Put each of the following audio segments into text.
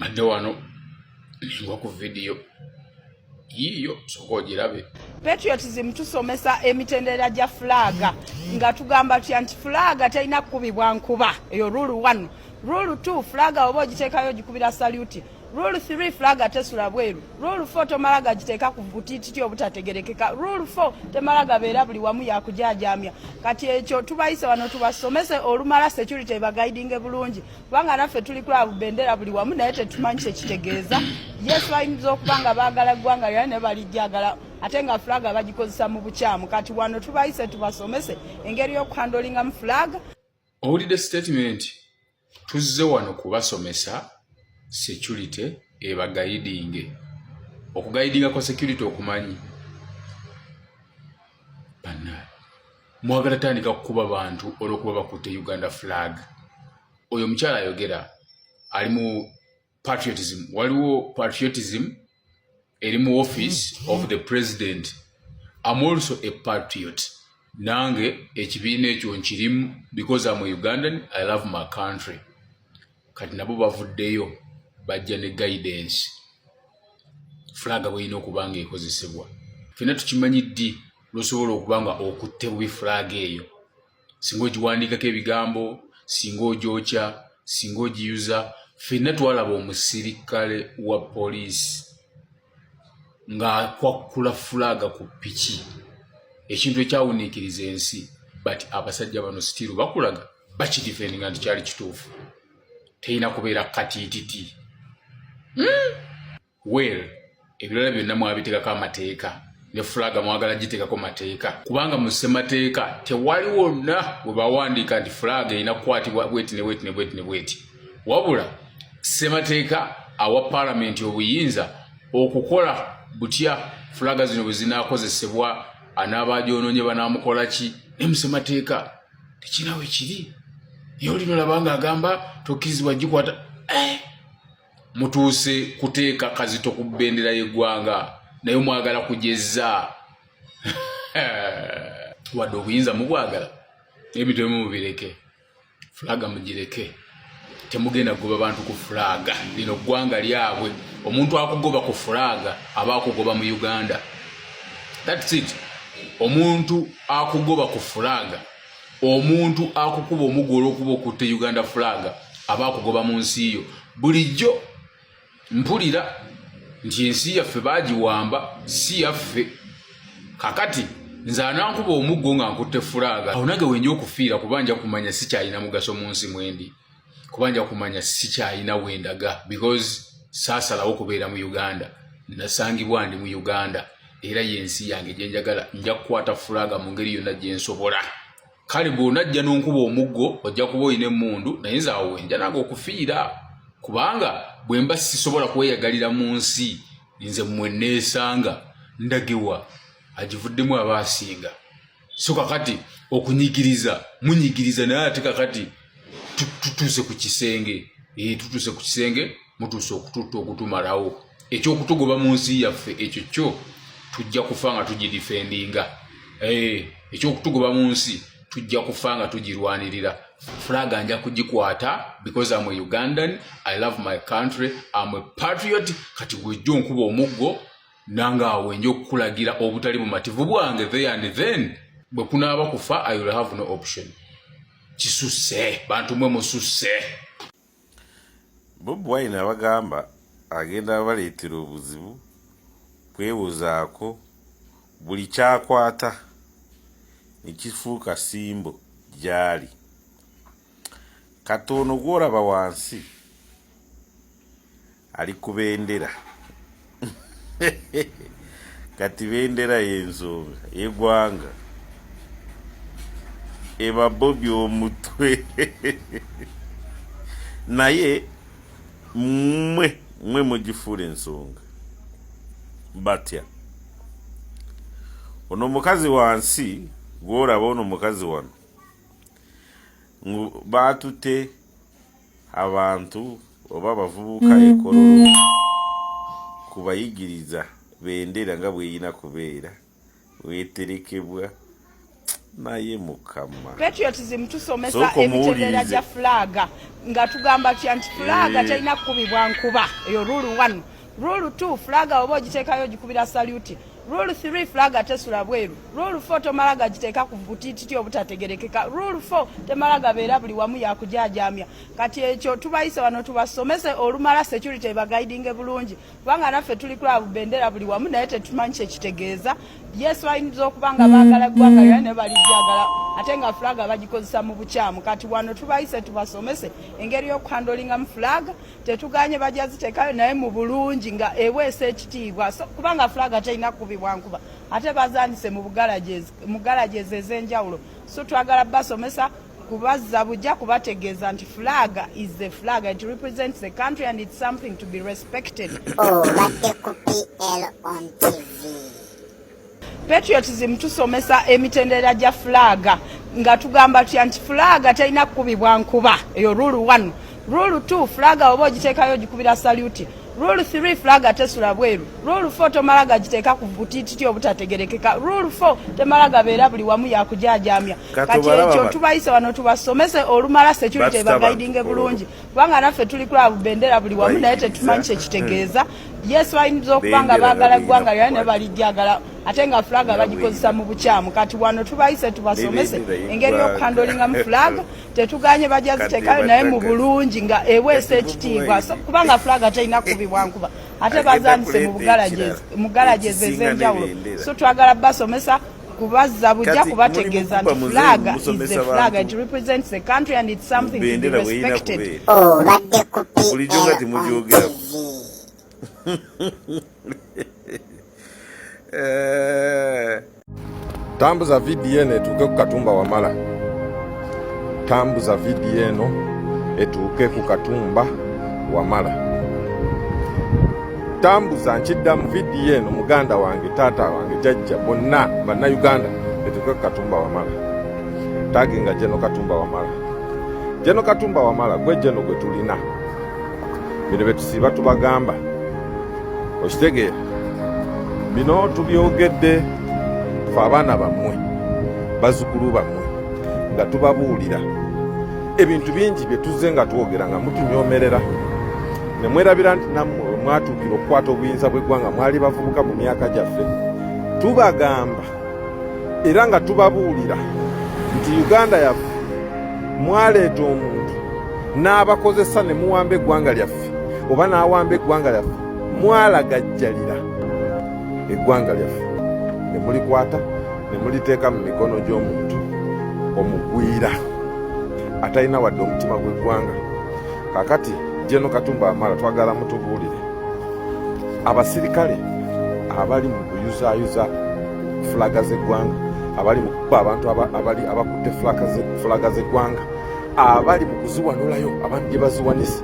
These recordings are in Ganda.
Adde wano ngwa ku video yiyo soko girabe. Patriotism tusomesa emitendera gya flaga nga tugamba nti flaga talina kukubibwa nkuba eyo rule 1. Rule 2 flaga oba ogiteekayo gikubira salute. Rule 3 flaga tesula bweru. Rule 4 tomalaga giteeka ku butititi obutategerekeka. Rule 4 temalaga beera buli wamu yakujajamya. Kati ekyo tubayise wano tubasomese olumala security bagaidinge bulungi. Kubanga naffe tuli kula bendera buli wamu naye tetumanyi kitegeeza. Yes bayinza okubanga baagala ggwanga lya ne balijjagala ate nga flaga bagikozesa mu bukyamu. Kati wano tubayise tubasomese engeri y'okuhandolinga mu flaga. Owulidde statement tuzze wano kubasomesa security eba guiding. Okuguidinga kwa security okumanyi bana mwagala tandika kukuba bantu olwokuba bakutte Uganda flag. Oyo mukyala ayogera ali mu patriotism. Waliwo patriotism eri mu office of the president. I'm also a patriot. Nange ekibiina ekyo nkirimu because I'm a Ugandan. I love my country. Kati nabo bavuddeyo bajja ne guidance. Flaga bweyina okubanga ekozesebwa. Fena tukimanyi ddi lwosobola okubanga okutte bubi flaga eyo. Singa ogiwandiikako ebigambo, singa ogyokya, singa ogiyuza. Fena twalaba omusirikale wa poliisi nga akwakula flaga ku piki. Ekintu ekyawuniikiriza ensi. But abasajja bano still bakulaga bakidifendinga nti kyali kituufu. Teina kubeera katiititi. Well, ebirala byonna mwabiteekako amateeka ne flaga mwagala giteekako mateeka. Kubanga mu ssemateeka tewali wonna bwe bawandiika nti flaga erina kukwatibwa bweti ne bweti ne bweti ne bweti. Wabula ssemateeka awa paalamenti obuyinza okukola butya flaga zino bwe zinaakozesebwa, anaabagyonoonye banaamukola ki. Ne mu ssemateeka tekirinawe kiri. Yo lino labanga agamba tokkirizibwa gikwata. Mutuuse kuteeka Kazito ku bendera y'eggwanga naye mwagala kugeza. Wadde obuyinza mubwagala ebintu mubireke. Flaga mugireke. Temugenda kugoba bantu ku flaga. Lino ggwanga lyabwe. Omuntu akugoba ku flaga aba akugoba mu Uganda. That's it. Omuntu akugoba ku flaga, omuntu akukuba omugolo okuba okutte Uganda flaga aba akugoba mu nsi yo. Bulijjo mpulira nti ensi yaffe baagiwamba si yaffe. Kakati nze anankuba omuggo nga nkutte flaga awo nage wenja okufiira kubanja kumanya si kyalina mugaso mu nsi mwendi. Kubanja kumanya si kyalina wendaga because saasalawo kubeera mu Uganda. Nasangibwa ndi mu Uganda era yensi yange gye njagala nja kukwata flaga mu ngeri yonna gye nsobola. Kale bw'onajja n'onkuba omuggo ojja kuba oyina emmundu naye nze awo wenja nange okufiira. Kubanga bwe mba sisobola kweyagalira mu nsi nze mmwe neesanga ndagewa agivuddemu abaasinga. So kakati okunyigiriza munyigiriza naye ate kakati tutuuse ku kisenge. Tutuuse ku kisenge mutuuse okututta okutumalawo. Ekyokutugoba mu nsi yaffe ekyo kyo tujja kufa nga tugidifendinga. Ekyokutugoba mu nsi tujja kufa nga tugirwanirira. Flaga nja kugikwata because I'm a Ugandan. I love my country. I'm a patriot. Kati gwejja onkuba omuggo nanga awo nja okukulagira obutali bumativu bwange there and then. Bwe kunaaba kufa I will have no option. Kisusse bantu mwe mususse. Bobi Wine abagamba agenda baleetera obuzibu kwebuzaako buli kyakwata nekifuuka simbo gyali. Katono gw'olaba wansi ali ku bendera. Kati bendera y'ensonga y'eggwanga eba Bobi omutwe. Naye mwe mugifuula ensonga batya. Ono mukazi wansi gw'olaba ono mukazi wano baatute abantu oba abavubuka ekololo kubayigiriza bendera nga bweyina kubeera weterekebwa. naye mukama patriotism tusomesa emitendera gya flaga nga tugamba nti flaga terina kukubibwa nkuba eyo rule 1. Rule 2 flaga oba ogiteekayo gikubira salute. Rule 3 flaga tesula bweru. Rule 4 tomala gagiteeka ku butititi obutategerekeka. Rule 4 temala gabeera buli wamu yakujaajamya. Kati ekyo tubayise wano tubasomese olumala security ebaguidinge bulungi kubanga naffe tuli club bendera buli wamu naye tetumanyi kyekitegeeza. Yes bayinza okuba nga baagala ggwanga lya ne balijagala ate nga flaga bagikozesa mu bukyamu. Kati wano tubayise tubasomese engeri y'okuhandolingamu flaga tetuganye bajaziteekayo naye mu bulungi nga eweesa ekitiibwa kubanga flaga terina kubibwa nkuba ate bazandise mu garages ez'enjawulo. So twagala basomesa kubazza bujja kubategeeza nti flaga is the flag. It represents the country and it's something to be respected. Obadde ku PL on TV. Patriotism tusomesa emitendera gya flaga nga tugamba nti flaga terina kukubibwa nkuba eyo rule 1. Rule 2 flaga oba ogiteekayo gikubira salute. Rule 3 flaga tesula bweru. Rule 4 tomala gagiteeka ku butititi obutategerekeka. Rule 4 temala gabeera buli wamu yakujaajamya. Kati ekyo tubayise wano tubasomese olumala security ebaguidinge bulungi kubanga naffe tuli club bendera buli wamu naye tetumanyi kyekitegeeza. Yes bayinza okuba nga baagala ggwanga lya ne balijagala ate nga flaga bagikozesa mu bukyamu. Kati wano tubayise tubasomese engeri y'okuhandolingamu flaga tetuganye bajaziteekayo naye mu bulungi nga eweesa ekitiibwa kubanga flaga terina kubibwa nkuba ate bazandise mu garages ez'enjawulo. So twagala basomesa kubazza bujja kubategeeza nti flaga is the flag. It represents the country and it's something to be respected. Obadde ku PL Tambuza VDN etuuke ku Katumba Wamala. Tambuza VDN etuuke ku Katumba Wamala. Tambuza nkiddamu VDN muganda wange taata wange jajja bonna banna Uganda etuuke ku Katumba Wamala. Taginga Jeno Katumba Wamala. Jeno Katumba Wamala gwe Jeno gwe tulina. Bino betusiba tubagamba. Okitegeera bino tubyogedde fe abaana bammwe bazzukulu bammwe nga tubabuulira ebintu bingi bye tuzze nga twogera nga mutunyomerera ne mwerabira nti nammwe mwatuukira okukwata obuyinza bw'eggwanga mwali bavubuka mu myaka gyaffe. Tubagamba era nga tubabuulira nti Uganda yaffe mwaleeta omuntu n'abakozesa ne muwamba eggwanga lyaffe oba n'awamba eggwanga lyaffe mwalagajjalira eggwanga lyaffe ne mulikwata ne muliteeka mu mikono gy'omuntu omugwira atalina wadde omutima gw'eggwanga. Kaakati Jeno Katumba Wamala twagala mutubuulire abasirikale abali mu kuyuzaayuza fulaga z'eggwanga, abali mu kuba abantu abakutte fulaga z'eggwanga, abali mu kuziwanulayo abantu gye baziwanise,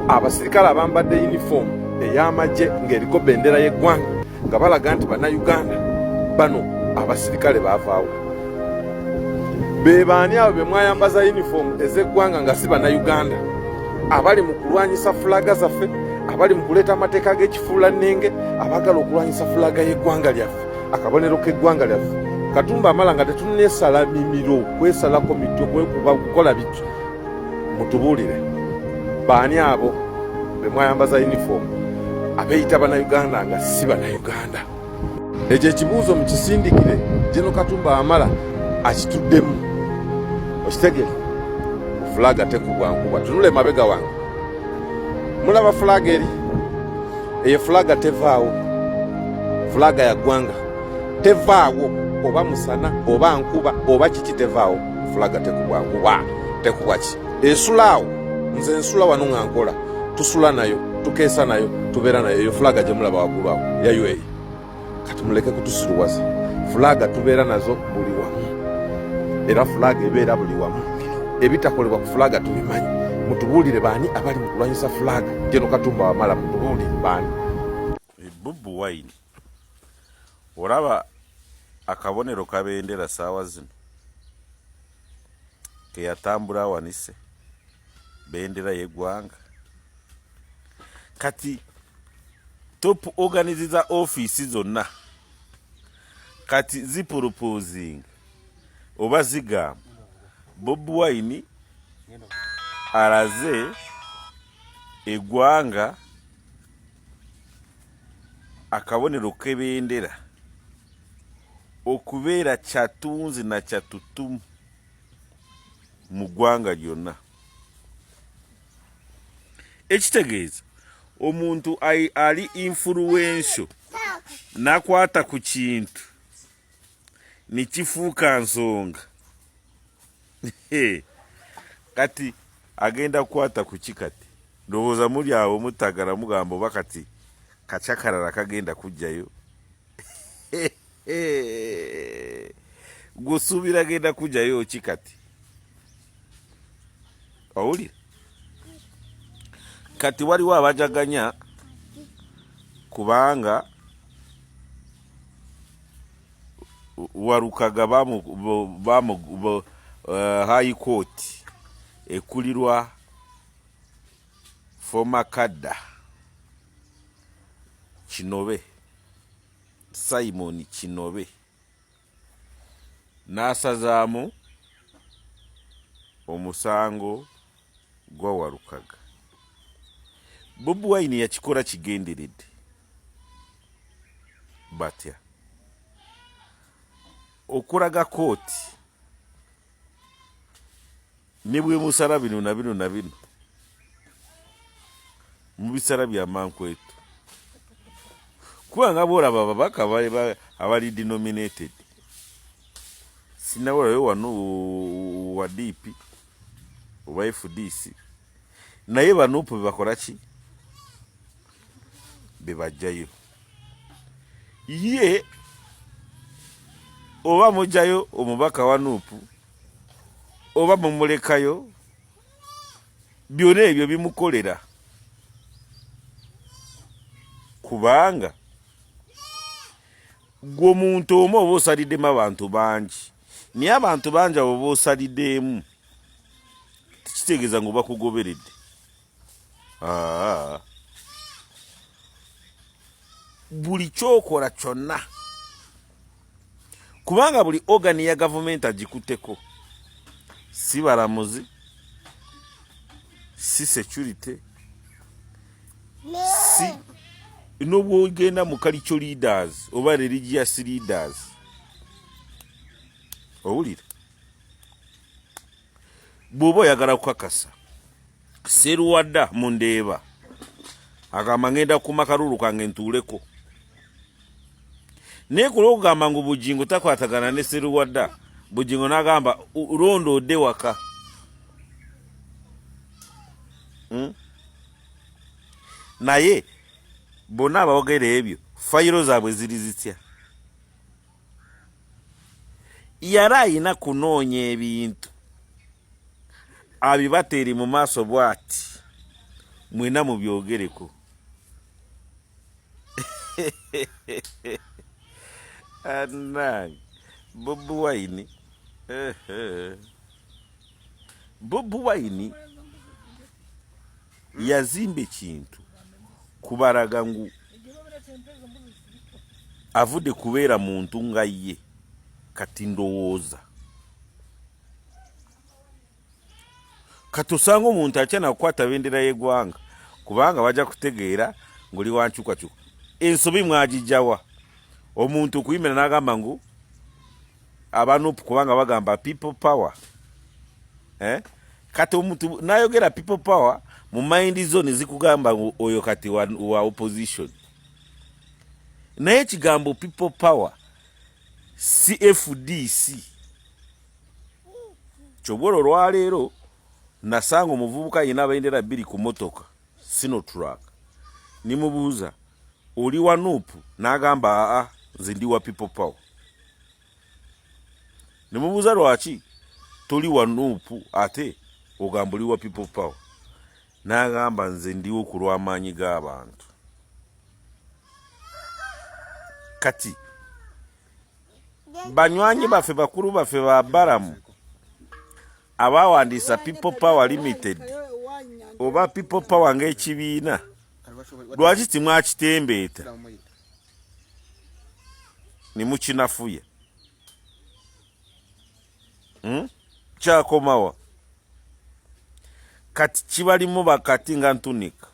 abasirikale abambadde yunifoomu ey'amagye ng'eriko bendera y'eggwanga nga balaga nti bannayuganda bano abasirikale baavaawo. Be baani abo be mwayambaza yunifoomu ez'eggwanga nga si bannayuganda, abali mu kulwanyisa fulaga zaffe, abali mu kuleeta amateeka g'ekifuulannenge, abaagala okulwanyisa fulaga y'eggwanga lyaffe, akabonero k'eggwanga lyaffe. Katumba Wamala nga tetuneesala mimiro kwesalako mitwe kwekuba kukola bityo. Mutubuulire baani abo be mwayambaza yunifoomu abeeyita bannayuganda nga si bannayuganda. Ekyo ekibuuzo mukisindikire Jeno Katumba Wamala akituddemu. Okitegere fulaga tekugwa nkuba. Tunule mabega wange mulaba fulaga eri, eyo fulaga tevaawo. Fulaga ya ggwanga tevaawo oba musana oba nkuba oba kiki tevaawo. Fulaga tekugwa nkuba tekugwa ki esulaawo. Nze nsula wano nga nkola, tusula nayo tukeesa nayo tubeera nayo. Eyo fulaga gye mulaba waggulu awo ya UAE. Kati muleke kutusiruwaza. Fulaga tubeera nazo buli wamu era fulaga ebeera buli wamu. Ebitakolebwa ku fulaga tubimanyi. Mutubuulire baani abali mu kulwanyisa fulaga. Jeno Katumba Wamala mutubuulire baani. Bobi Wine olaba akabonero kabendera saawa zino ke yatambula awanise bendera y'eggwanga. Kati top organizer office zonna kati zipropozing oba zigamba Bobi Wine alaze eggwanga akabonero k'ebendera okubeera kyatunzi na kyatutumu mu ggwanga lyonna. Ekitegeeza omuntu ali influential nakwata ku kintu nikifuuka nsonga kati agenda kukwata ku kikati ndowooza muli awo mutagala mugamba oba kati kacakalala kagenda kujjayo gusuubira genda kujjayo kikati owulira kati waliwo abajaganya kubanga Warukaga high court ekulirwa former kadda Kinobe Simon Kinobe n'asazaamu omusango gwa Warukaga. Bobi Wine yakikola kigenderedde batya okulaga kooti ne bwe musala bino na bino mu bisala bya Mankwetu kubanga boolaba babaka abali denominated sinabolayo wano wa DP oba FDC naye banupu bebakola ki bebajjayo ye oba mujjayo omubaka wa Nuupu oba mumulekayo byonna ebyo bimukolera kubanga gwe omuntu omu oba osaliddemu abantu bangi naye abantu bangi abo oba osaliddemu tekitegeeza ngu bakugoberedde. Buli kyokola kyonna kubanga buli organi ya gavumenti agikutteko si balamuzi si security si n'obwogenda mu cultural leaders oba religious leaders owulira bw'oba oyagala kukakasa Seruwadda mundeeba agamba ngenda ku makalulu kange ntuuleko naye ku lw'okugamba ngu Bugingo takwatagana ne Seruwadda Bugingo n'agamba londodde waka naye bonna abawogera ebyo fayiro zaabwe ziri zitya yali ayina kunoonya ebintu abibateeri mu maaso bw'ati mwena mubyogereko anange Bobi Wine Bobi Wine yazimba ekintu kubalaga ngu avudde kubeera muntu nga ye kati ndowooza kati osanga omuntu akyana kukwata bendera y'eggwanga kubanga bajja kutegeera ng'oli wancukacuka ensobi mwagijjawa omuntu okuyimira n'agamba ngu abanupu kubanga bagamba people power kati omuntu n'ayogera people power mu mind zone zikugamba oyo kati wa opposition naye ekigambo people power CFDC kyobwolo olwaleero nasanga omuvubuka yina abendera bbiri ku motoka Sinotruck nimubuuza oli wa Nuupu n'agamba nze ndi wa people power nimubuuza lwaki toli wa Nuupu ate ogamba oli wa people power n'agamba nze ndiwo ku lw'amaanyi g'abantu kati banywanyi baffe bakulu baffe ba Balamu abawandiisa people power limited oba people power ng'ekibiina lwaki timwakitembeeta nimukinafuya kyakomawa kati kibalimu bakati nga ntunika